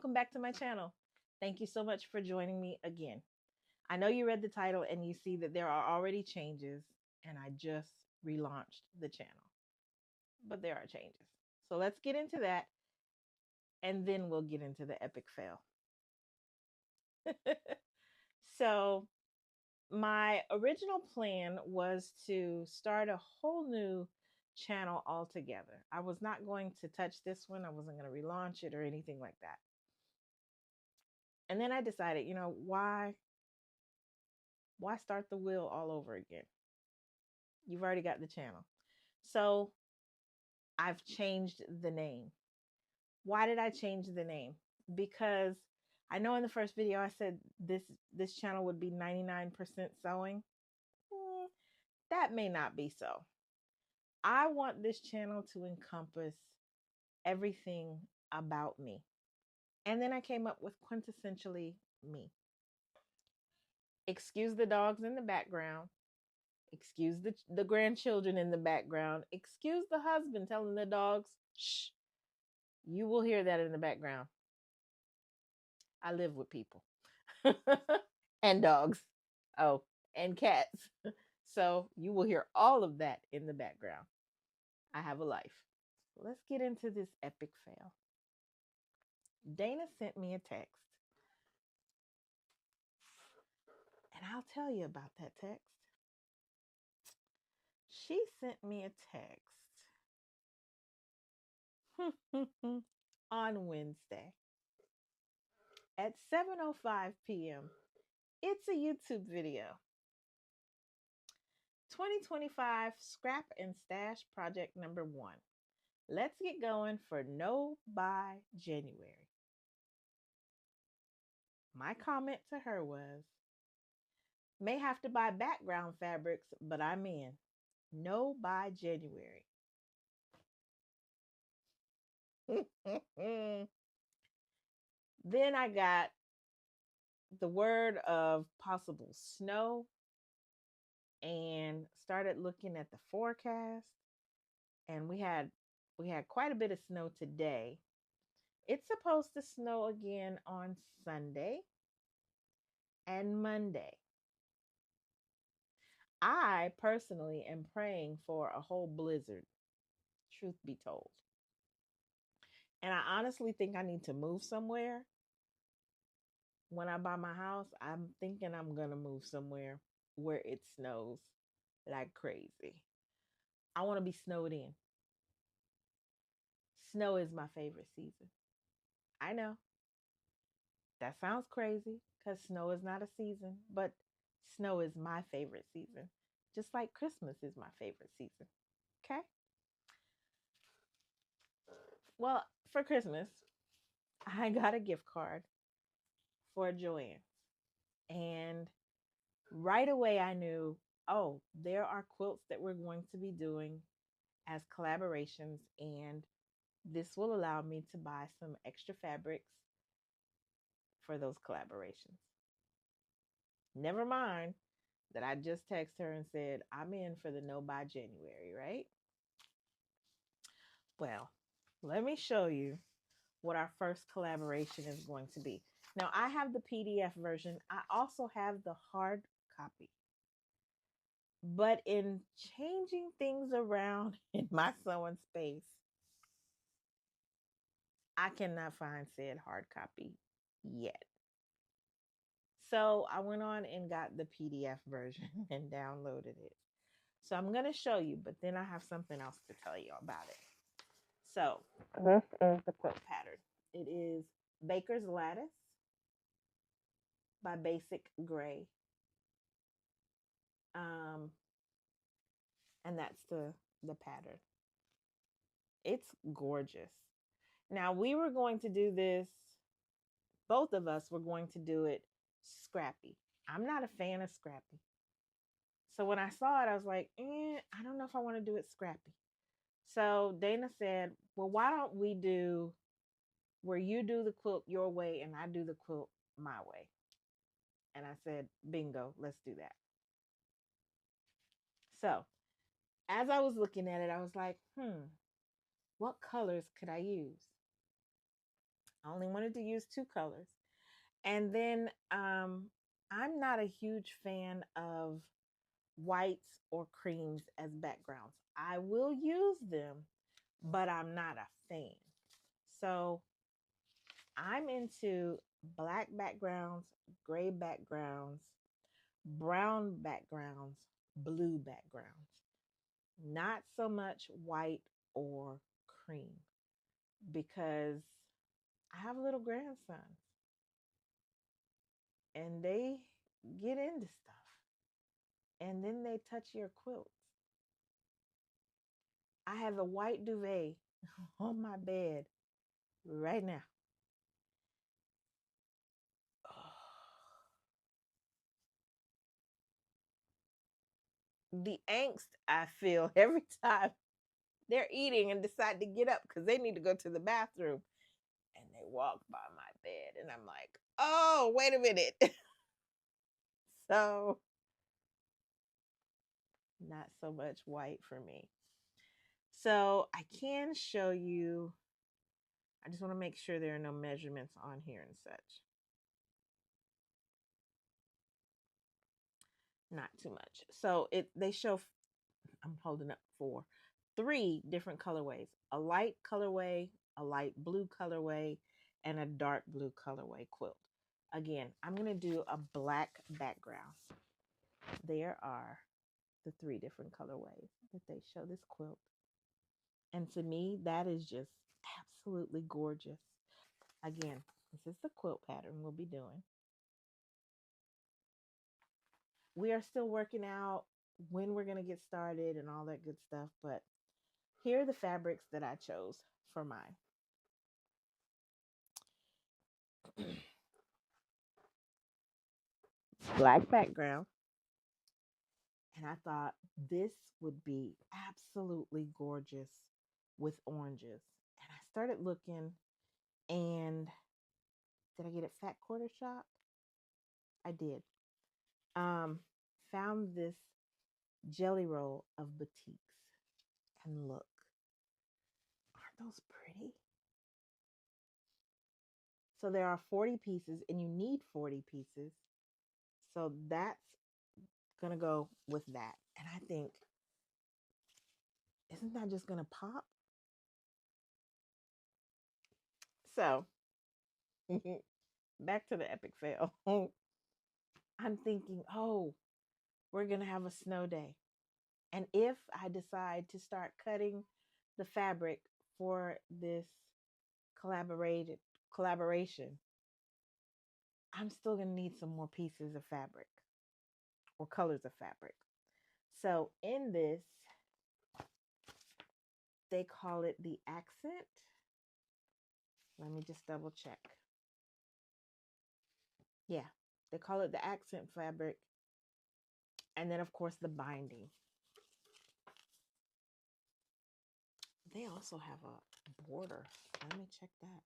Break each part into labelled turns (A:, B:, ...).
A: welcome back to my channel. Thank you so much for joining me again. I know you read the title and you see that there are already changes, and I just relaunched the channel, but there are changes. So let's get into that, and then we'll get into the epic fail. So, my original plan was to start a whole new channel altogether. I was not going to touch this one, I wasn't going to relaunch it or anything like that. And then I decided, why start the wheel all over again? You've already got the channel. So I've changed the name. Why did I change the name? Because I know in the first video I said this channel would be 99% sewing. That may not be so. I want this channel to encompass everything about me. And then I came up with quintessentially me. Excuse the dogs in the background. Excuse the grandchildren in the background. Excuse the husband telling the dogs, shh. You will hear that in the background. I live with people and dogs. Oh, and cats. So you will hear all of that in the background. I have a life. Let's get into this epic fail. Dana sent me a text, and I'll tell you about that text. She sent me a text on Wednesday at 7:05 p.m. It's a YouTube video. 2025 Scrap and Stash Project number 1. Let's get going for no by January. My comment to her was, may have to buy background fabrics, but I'm in. No by January. Then I got the word of possible snow and started looking at the forecast, and we had quite a bit of snow today. It's supposed to snow again on Sunday and Monday. I personally am praying for a whole blizzard, truth be told. And I honestly think I need to move somewhere. When I buy my house, I'm thinking I'm going to move somewhere where it snows like crazy. I want to be snowed in. Snow is my favorite season. I know that sounds crazy because snow is not a season, but snow is my favorite season. Just like Christmas is my favorite season. Okay? Well, for Christmas, I got a gift card for Joanne. And right away I knew, oh, there are quilts that we're going to be doing as collaborations, and this will allow me to buy some extra fabrics for those collaborations. Never mind that I just texted her and said, I'm in for the no by January, right? Well, let me show you what our first collaboration is going to be. Now, I have the PDF version. I also have the hard copy. But in changing things around in my sewing space, I cannot find said hard copy yet. So I went on and got the PDF version and downloaded it. So I'm going to show you, but then I have something else to tell you about it. So this is the quilt pattern. It is Baker's Lattice by Basic Gray. And that's the pattern. It's gorgeous. Now we were going to do this, both of us were going to do it scrappy. I'm not a fan of scrappy. So when I saw it, I was like, I don't know if I want to do it scrappy. So Dana said, well, why don't we do where you do the quilt your way and I do the quilt my way? And I said, bingo, let's do that. So as I was looking at it, I was like, what colors could I use? I only wanted to use two colors. And then I'm not a huge fan of whites or creams as backgrounds. I will use them, but I'm not a fan. So I'm into black backgrounds, gray backgrounds, brown backgrounds, blue backgrounds. Not so much white or cream because I have little grandsons and they get into stuff and then they touch your quilts. I have a white duvet on my bed right now. The angst I feel every time they're eating and decide to get up because they need to go to the bathroom and they walk by my bed and I'm like, oh, wait a minute. So, not so much white for me. So, I can show you, I just want to make sure there are no measurements on here and such. Not too much. So, they show, I'm holding up three different colorways: a light colorway, a light blue colorway, and a dark blue colorway quilt. Again, I'm going to do a black background. There are the three different colorways that they show this quilt. And to me, that is just absolutely gorgeous. Again, this is the quilt pattern we'll be doing. We are still working out when we're going to get started and all that good stuff, but here are the fabrics that I chose for mine. Black background. And I thought this would be absolutely gorgeous with oranges. And I started looking, and did I get it Fat Quarter Shop? I did. Found this jelly roll of batiks. And look, aren't those pretty? So there are 40 pieces, and you need 40 pieces. So that's going to go with that. And I think, isn't that just going to pop? So, back to the epic fail. I'm thinking, oh, we're going to have a snow day. And if I decide to start cutting the fabric for this collaboration, I'm still going to need some more pieces of fabric or colors of fabric. So in this, they call it the accent. Let me just double check. Yeah, they call it the accent fabric. And then, of course, the binding. They also have a border. Let me check that.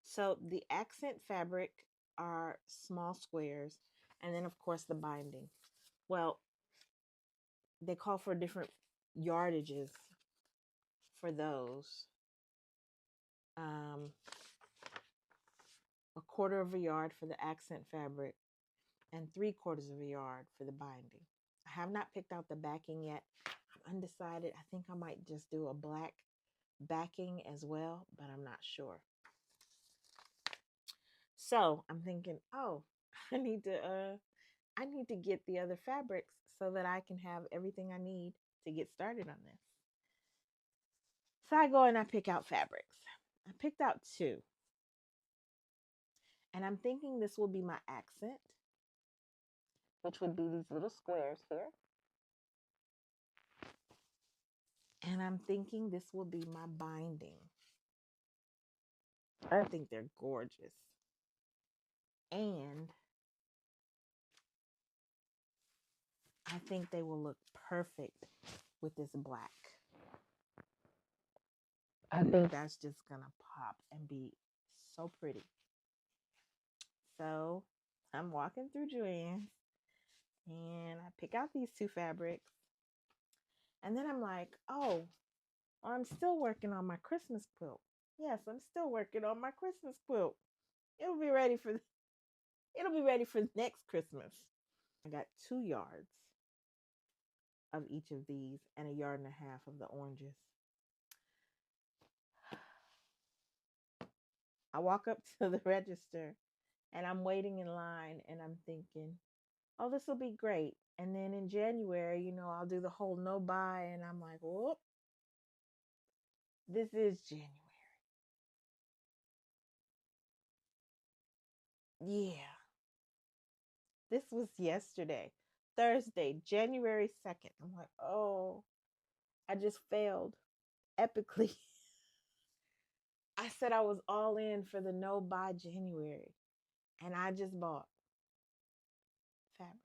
A: So the accent fabric are small squares. And then, of course, the binding. Well, they call for different yardages for those. A quarter of a yard for the accent fabric and 3/4 of a yard for the binding. I have not picked out the backing yet. I'm undecided. I think I might just do a black backing as well, but I'm not sure. So I'm thinking, oh, I need to get the other fabrics so that I can have everything I need to get started on this. So I go and I pick out fabrics. I picked out two. And I'm thinking this will be my accent, which would be these little squares here. And I'm thinking this will be my binding. I think they're gorgeous. And I think they will look perfect with this black. I think that's just going to pop and be so pretty. So I'm walking through Joann's and I pick out these two fabrics. And then I'm like, oh, I'm still working on my Christmas quilt. Yes, I'm still working on my Christmas quilt. It'll be ready for it'll be ready for next Christmas. I got 2 yards of each of these and a yard and a half of the oranges. I walk up to the register and I'm waiting in line and I'm thinking, oh, this will be great. And then in January, I'll do the whole no buy. And I'm like, whoop, this is January. Yeah, this was yesterday, Thursday, January 2nd. I'm like, oh, I just failed epically. I said I was all in for the no buy January and I just bought fabric.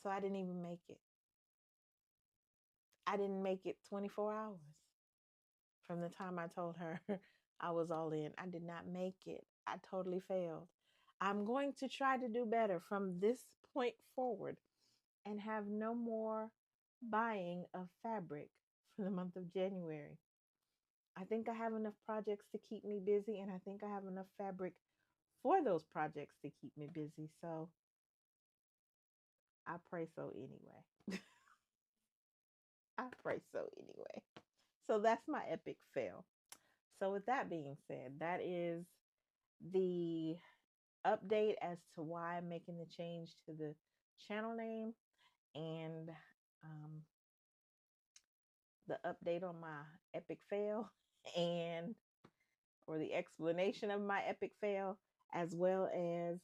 A: So I didn't even make it. I didn't make it 24 hours from the time I told her I was all in. I did not make it. I totally failed. I'm going to try to do better from this point forward and have no more buying of fabric for the month of January. I think I have enough projects to keep me busy, and I think I have enough fabric for those projects to keep me busy. So I pray so anyway. I pray so anyway. So that's my epic fail. So, with that being said, that is the update as to why I'm making the change to the channel name and um, the update on my epic fail and or the explanation of my epic fail, as well as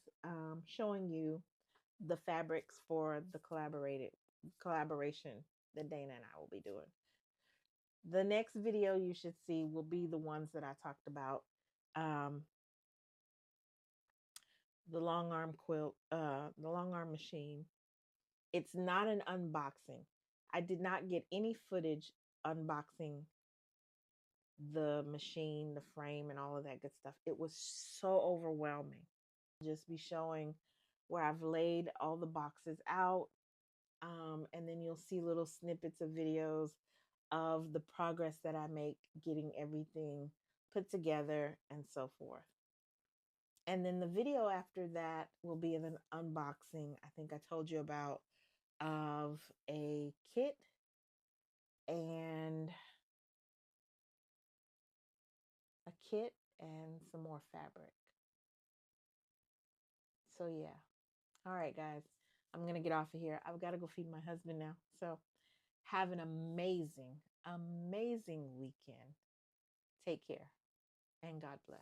A: showing you the fabrics for the collaboration that Dana and I will be doing. The next video you should see will be the ones that I talked about. The long arm quilt, the long arm machine. It's not an unboxing. I did not get any footage unboxing the machine, the frame, and all of that good stuff. It was so overwhelming. Just be showing where I've laid all the boxes out. And then you'll see little snippets of videos of the progress that I make getting everything put together and so forth. And then the video after that will be an unboxing. I think I told you about of a kit and some more fabric. So yeah. All right, guys. I'm going to get off of here. I've got to go feed my husband now. So have an amazing, amazing weekend. Take care and God bless.